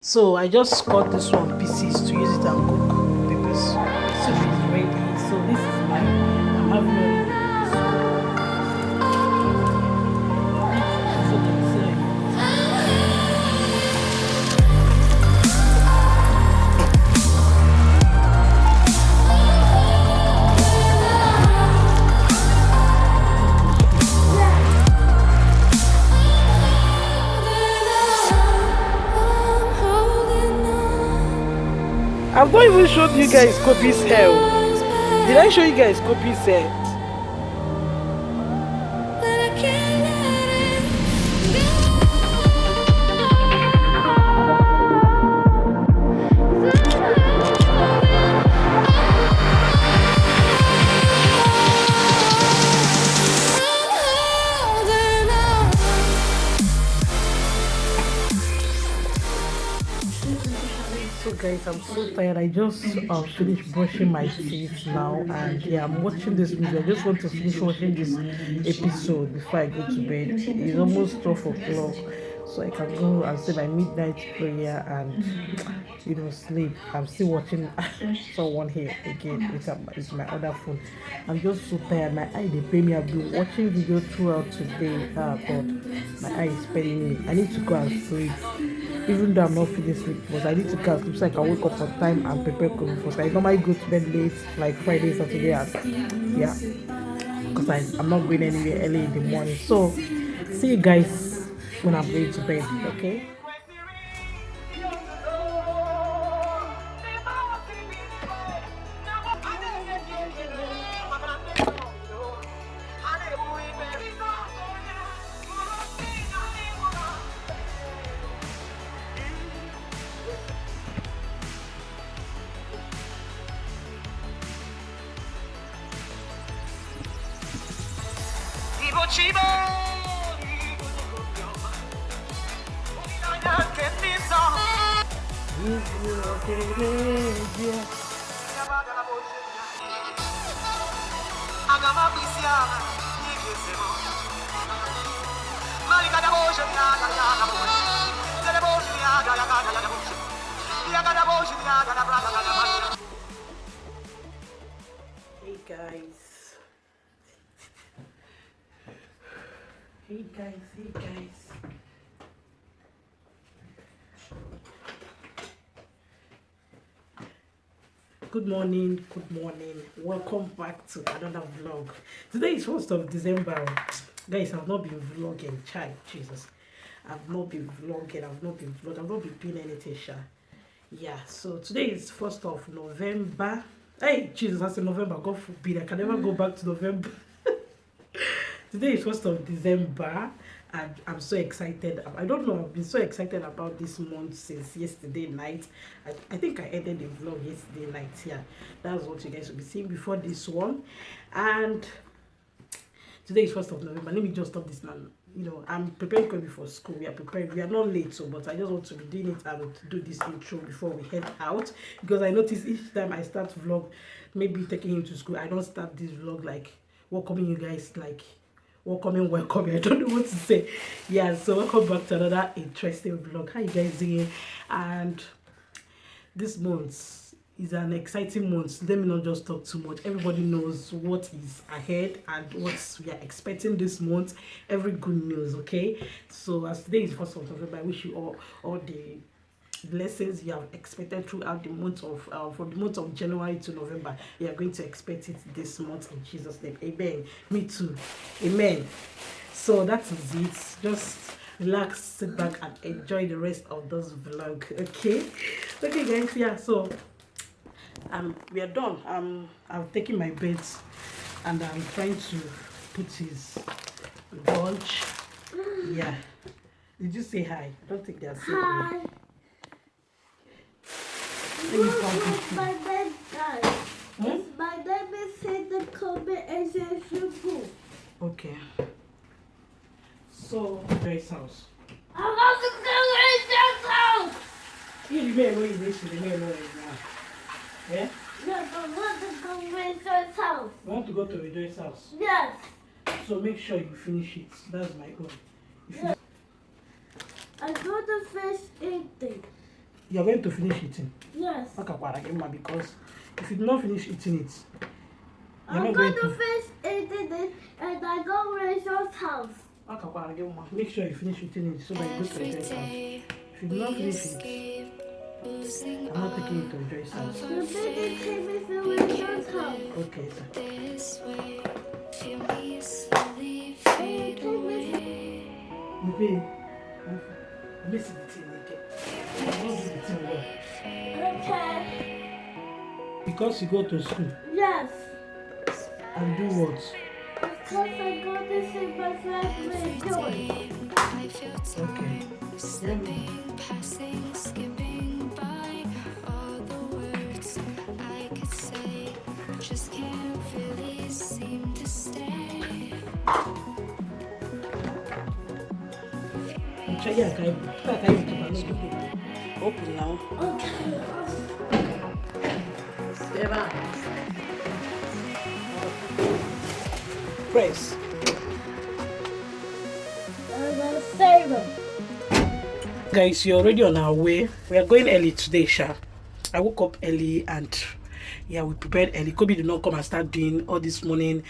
So I just cut this one pieces to use it and cook peppers. So it's ready. So this is my I'm having a so that's I've not even showed you guys Kobe's hair. Did I show you guys Kobe's hair? So guys, I'm so tired. I just finished brushing my teeth now, and yeah, I'm watching this movie. I just want to finish watching this episode before I go to bed. It's almost 12 o'clock, so I can go and say my midnight prayer and sleep. I'm still watching someone here again with my other phone. I'm just so tired. My eye they pay me. I've been watching video throughout today. God, my eye is paying me. I need to go and sleep. Even though I'm not feeling sleep, but I need to catch sleep so I can wake up on time and prepare cooking for. I normally go to bed late, like Friday, Saturday, and yeah, because I'm not going anywhere early in the morning. So, see you guys when I'm going to bed, okay? Hey guys. Hey guys. Good morning. Welcome back to another vlog. Today is 1st of December. Guys, I've not been vlogging. Child, Jesus. I've not been vlogging. I've not been doing anything, sha. Yeah, so today is 1st of November. Hey, Jesus, I said November. God forbid. I can never go back to November. Today is 1st of December, and I'm so excited. I don't know, I've been so excited about this month since yesterday night. I think I ended the vlog yesterday night. Yeah, that's what you guys will be seeing before this one. And today is 1st of November. Let me just stop this now. I'm preparing Kobe for school. We are preparing. We are not late, so but I just want to be doing it and do this intro before we head out, because I notice each time I start vlog, maybe taking him to school, I don't start this vlog like welcoming you guys, like welcome. I don't know what to say. Yeah, so welcome back to another interesting vlog. How you guys doing? And this month is an exciting month. Let me not just talk too much. Everybody knows what is ahead and what we are expecting this month. Every good news, okay? So as today is 1st of November, I wish you all the blessings you have expected throughout the month of from the month of January to November. You are going to expect it this month in Jesus' name. Amen. Me too. Amen. So that is it. Just relax, sit back and enjoy the rest of this vlog. Okay guys. Yeah, so we are done. I'm taking my bed and I'm trying to put his lunch. Yeah, did you say hi? I don't think they are saying hi. My bed, guys. My baby said the comment and said shampoo. Okay. So, Grace house. I want to go to Grace's house. You remain where you wish to remain where you are. Yeah? Yes, I want to go to Grace's house. You want to go to Rejoice's house? Yes. So make sure you finish it. That's my own. Yes. I got the first 8 thing. You're going to finish eating? Yes. Okay, because if you do not finish eating it, I'm going to finish eating it and I go to Rachel's house. Okay, make sure you finish eating it so that you go to Joyce's house. If you do not finish it, I'm not taking it to Joyce's house. You better take me to Rachel's house. Okay, sir. You pay. Miss the thing again. You don't do the thing well. Okay. Because you go to school. Yes. And do what? Because I go to see my friend with Joy. Okay. Open now. Okay. Press. I'm gonna save him. Guys, you're already on our way. We are going early today, Sha. I woke up early and yeah, we prepared early. Kobe did not come and start doing all this morning.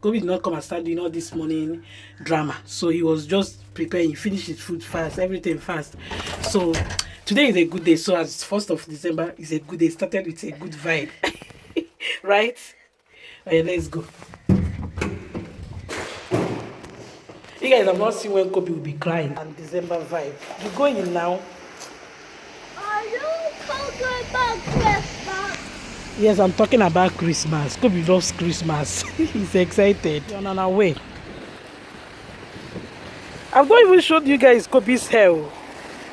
Kobe did not come and start doing all this morning drama. So he was just preparing. He finished his food fast, everything fast. So today is a good day. So as 1st of December is a good day. Started with a good vibe. Right? Okay, let's go. You guys have not seen when Kobe will be crying and December vibe. You go in now. Are you talking about Christmas? Yes, I'm talking about Christmas. Kobe loves Christmas. He's excited. You're on our way. I've not even showed you guys Kobe's hair.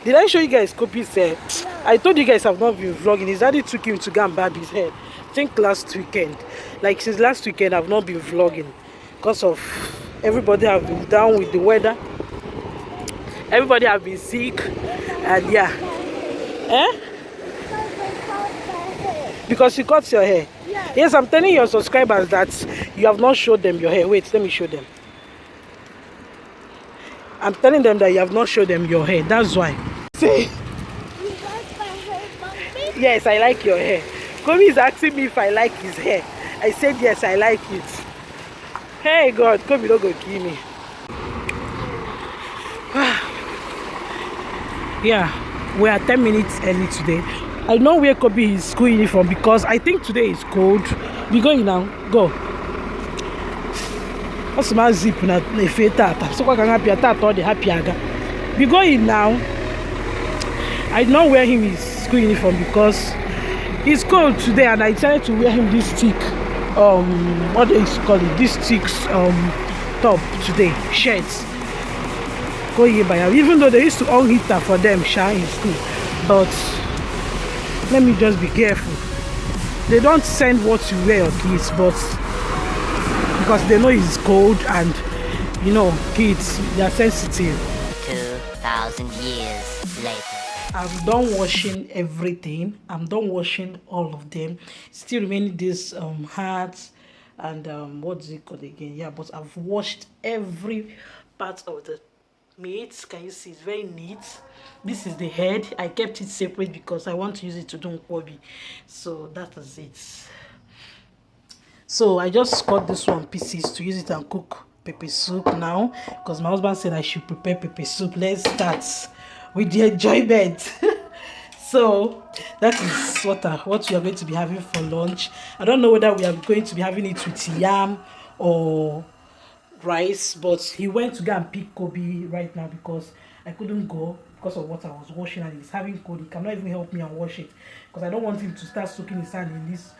Did I show you guys Kobe's hair? Yeah. I told you guys I've not been vlogging. His daddy took him to go and barb his hair. I think last weekend. Like since last weekend, I've not been vlogging because of everybody have been down with the weather. Everybody have been sick, and yeah. Because you cut your hair. Yes, I'm telling your subscribers that you have not showed them your hair. Wait, let me show them. I'm telling them that you have not showed them your hair. That's why. Say. You like my hair, Mommy? Yes, I like your hair. Kobe is asking me if I like his hair. I said yes, I like it. Hey God, Kobe don't go kill me. Yeah, we are 10 minutes early today. I know where Kobe is school uniform because I think today is cold. Be going now. Go. What's my zip na tata? So can happy tata or the happy aga. Be going now. I know wear him his school uniform because it's cold today and I decided to wear him this thick what do you call it? This thick top today, shirts. Go here by even though they used to on heater for them shine in school, but let me just be careful. They don't send what you wear your kids, but because they know it's cold and you know kids they are sensitive. 2,000 years later. I'm done washing everything. I'm done washing all of them. Still remaining this hearts and what's it called again? Yeah, but I've washed every part of the meat. Can you see? It's very neat. This is the head. I kept it separate because I want to use it to do kobbys. So that is it. So I just cut this one pieces to use it and cook pepper soup now because my husband said I should prepare pepper soup. Let's start with the enjoyment. So that is what we are going to be having for lunch. I don't know whether we are going to be having it with yam or rice, but he went to go and pick Kobe right now because I couldn't go because of what I was washing and he's having cold. He cannot even help me and wash it because I don't want him to start soaking his hand in this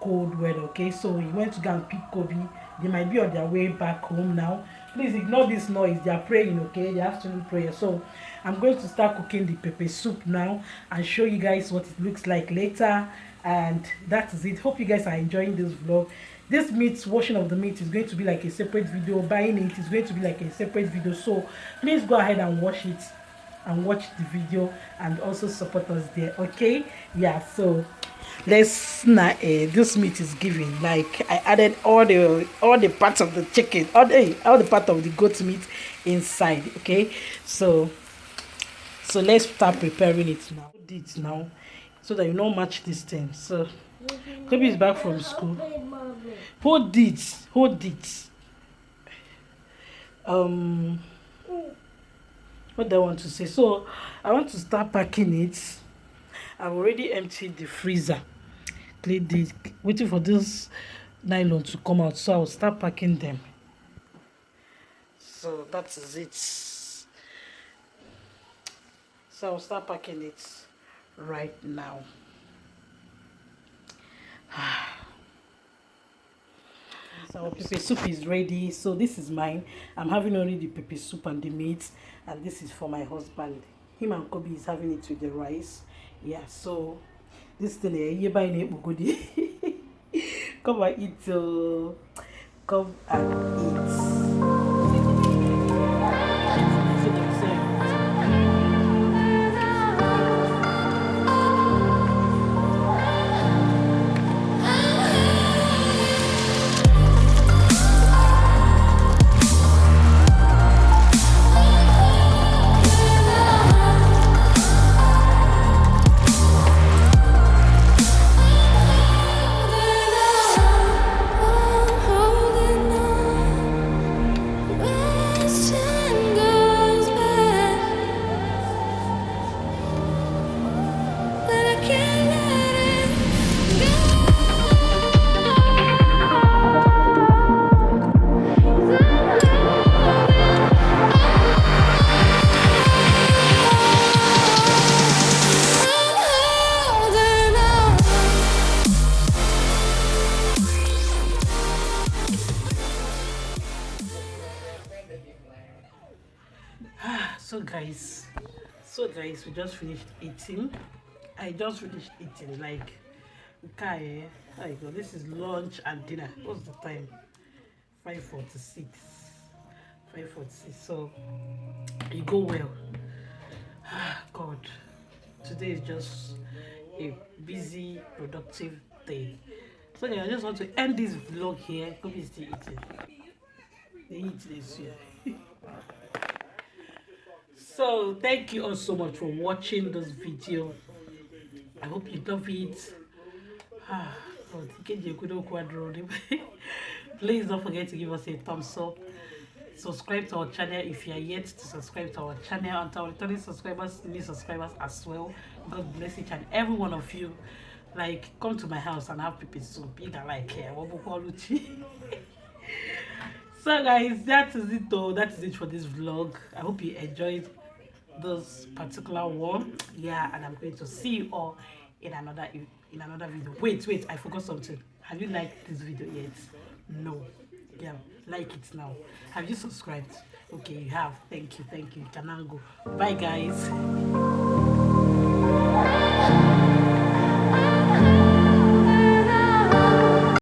cold weather. Okay, so he went to go and pick Kobe. They might be on their way back home now. Please ignore this noise. They are praying, okay? They have to do prayer. So I'm going to start cooking the pepper soup now and show you guys what it looks like later. And that is it. Hope you guys are enjoying this vlog. This meat, washing of the meat, is going to be like a separate video. Buying it is going to be like a separate video. So please go ahead and watch it and watch the video and also support us there, okay? Yeah, so let's not this meat is giving, like I added all the parts of the chicken, all the part of the goat meat inside. Okay, so let's start preparing it now. it now so that you don't match this thing. So Kobe is back from school. Hold it, hold it. What do I want to say? So I want to start packing it. I've already emptied the freezer, cleaned it, waiting for this nylon to come out, so I'll start packing them. So that is it. So I'll start packing it right now. So our pepper soup is ready. So this is mine. I'm having only the pepper soup and the meat, and this is for my husband. Him and Kobe is having it with the rice. Yeah, so this thing here, buying it, come and eat. Come and eat. So guys, we just finished eating. I just finished eating, like, okay, there you go. This is lunch and dinner. What's the time? 5:46. 5:46. So you go well. God, today is just a busy, productive day. So yeah, I just want to end this vlog here. Kobe is still eating. They eat this year. So thank you all so much for watching this video. I hope you love it. Please don't forget to give us a thumbs up. Subscribe to our channel if you are yet to subscribe to our channel, and to our returning subscribers, new subscribers as well. God bless each and every one of you. Like, come to my house and have pepper soup. You can like it. So guys, that is it though. That is it for this vlog. I hope you enjoyed this particular one. Yeah, and I'm going to see you all in another video. Wait, I forgot something. Have you liked this video yet? No. Yeah, like it now. Have you subscribed? Okay, you have. Thank you. You can now go. Bye guys.